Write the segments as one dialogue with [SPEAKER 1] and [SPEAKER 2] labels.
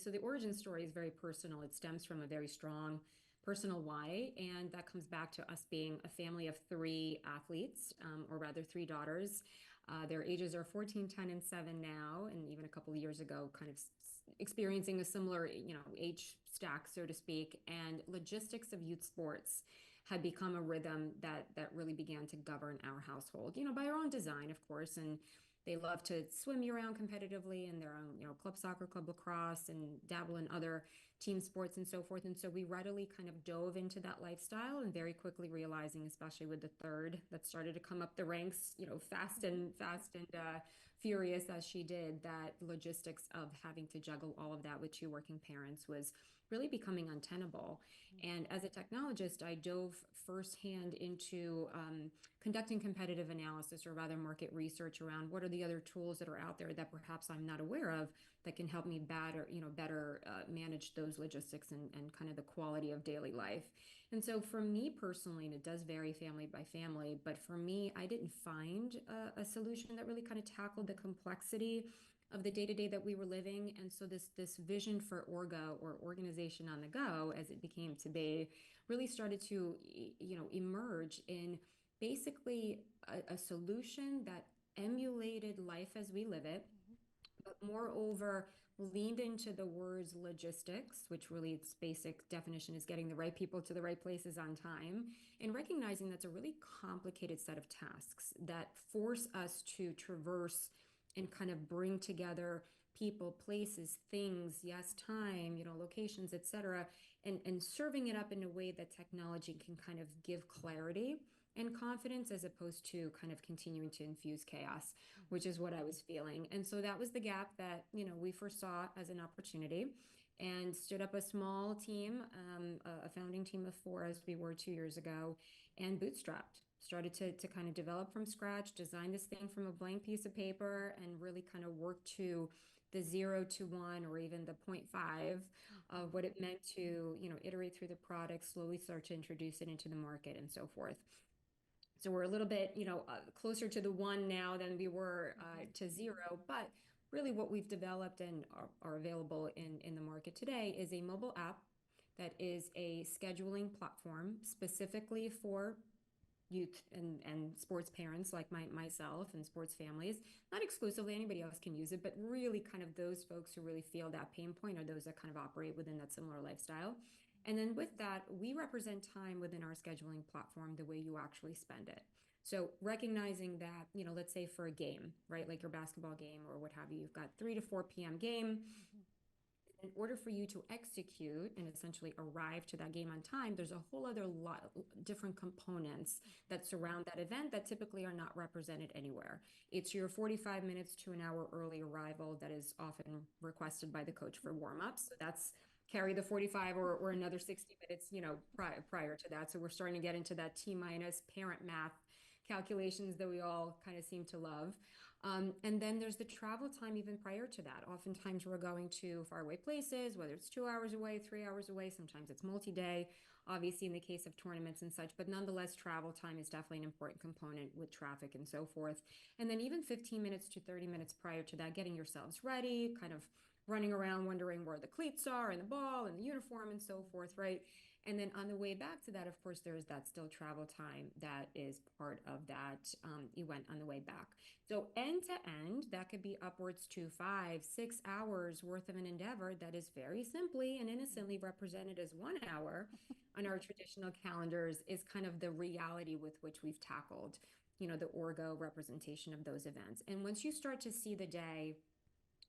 [SPEAKER 1] So the origin story is very personal. It stems from a very strong personal why, and that comes back to us being a family of three athletes, or rather three daughters. Their ages are 14, 10, and 7 now, and even a couple of years ago, kind of experiencing a similar, age stack, so to speak. And logistics of youth sports had become a rhythm that really began to govern our household, by our own design, of course. And they love to swim year round competitively in their own, club soccer, club lacrosse, and dabble in other team sports and so forth. And so we readily kind of dove into that lifestyle and very quickly realizing, especially with the third that started to come up the ranks, fast and furious as she did, that logistics of having to juggle all of that with two working parents was really becoming untenable. And as a technologist, I dove firsthand into conducting competitive analysis, or rather market research, around what are the other tools that are out there that perhaps I'm not aware of that can help me better manage those logistics and kind of the quality of daily life. And so for me personally, and it does vary family by family, but for me, I didn't find a solution that really kind of tackled the complexity of the day-to-day that we were living. And so this vision for Orgo, or organization on the go, as it became to be, really started to emerge in basically a solution that emulated life as we live it, but moreover leaned into the words logistics, which really its basic definition is getting the right people to the right places on time, and recognizing that's a really complicated set of tasks that force us to traverse and kind of bring together people, places, things, yes, time, locations, et cetera, and serving it up in a way that technology can kind of give clarity and confidence, as opposed to kind of continuing to infuse chaos, which is what I was feeling. And so that was the gap that, we first saw as an opportunity, and stood up a small team, a founding team of four, as we were 2 years ago, and bootstrapped. Started to kind of develop from scratch, design this thing from a blank piece of paper, and really kind of work to the 0 to 1, or even the 0.5 of what it meant to, iterate through the product, slowly start to introduce it into the market, and so forth. So we're a little bit, closer to the 1 now than we were to 0. But really, what we've developed and are available in the market today is a mobile app that is a scheduling platform specifically for youth and sports parents like myself, and sports families. Not exclusively, anybody else can use it, but really kind of those folks who really feel that pain point, are those that kind of operate within that similar lifestyle. And then with that, we represent time within our scheduling platform the way you actually spend it. So recognizing that, let's say for a game, right, like your basketball game or what have you, you've got 3 to 4 p.m. game. In order for you to execute and essentially arrive to that game on time, there's a whole other lot different components that surround that event that typically are not represented anywhere. It's your 45 minutes to an hour early arrival that is often requested by the coach for warm-ups. So that's carry the 45, or another 60 minutes, prior to that. So we're starting to get into that T minus parent math calculations that we all kind of seem to love. And then there's the travel time even prior to that. Oftentimes we're going to faraway places, whether it's 2 hours away, 3 hours away, sometimes it's multi-day, obviously in the case of tournaments and such, but nonetheless, travel time is definitely an important component with traffic and so forth. And then even 15 minutes to 30 minutes prior to that, getting yourselves ready, kind of running around wondering where the cleats are and the ball and the uniform and so forth, right? And then on the way back to that, of course, there's that still travel time that is part of that event on the way back. So end to end, that could be upwards to 5, 6 hours worth of an endeavor that is very simply and innocently represented as 1 hour on our traditional calendars, is kind of the reality with which we've tackled, the Orgo representation of those events. And once you start to see the day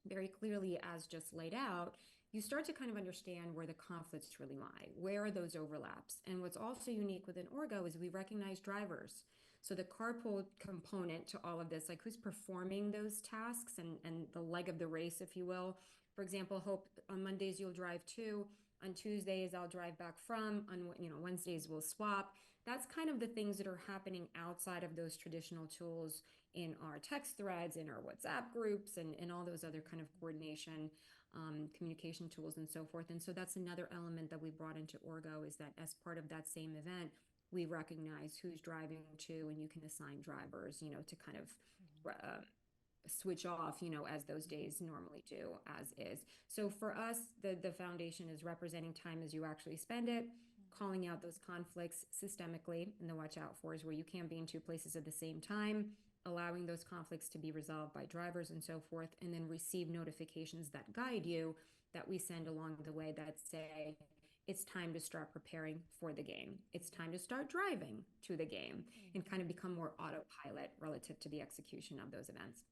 [SPEAKER 1] very clearly as just laid out, you start to kind of understand where the conflicts really lie. Where are those overlaps? And what's also unique within Orgo is we recognize drivers. So the carpool component to all of this, like who's performing those tasks and the leg of the race, if you will. For example, hope on Mondays you'll drive to, on Tuesdays I'll drive back from, on Wednesdays we'll swap. That's kind of the things that are happening outside of those traditional tools in our text threads, in our WhatsApp groups, and all those other kind of coordination, communication tools and so forth. And so that's another element that we brought into Orgo, is that as part of that same event, we recognize who's driving to, and you can assign drivers, to kind of switch off, as those days normally do, as is. So for us, the foundation is representing time as you actually spend it, calling out those conflicts systemically, and the watch out for is where you can't be in two places at the same time, allowing those conflicts to be resolved by drivers and so forth, and then receive notifications that guide you that we send along the way that say, it's time to start preparing for the game. It's time to start driving to the game and kind of become more autopilot relative to the execution of those events.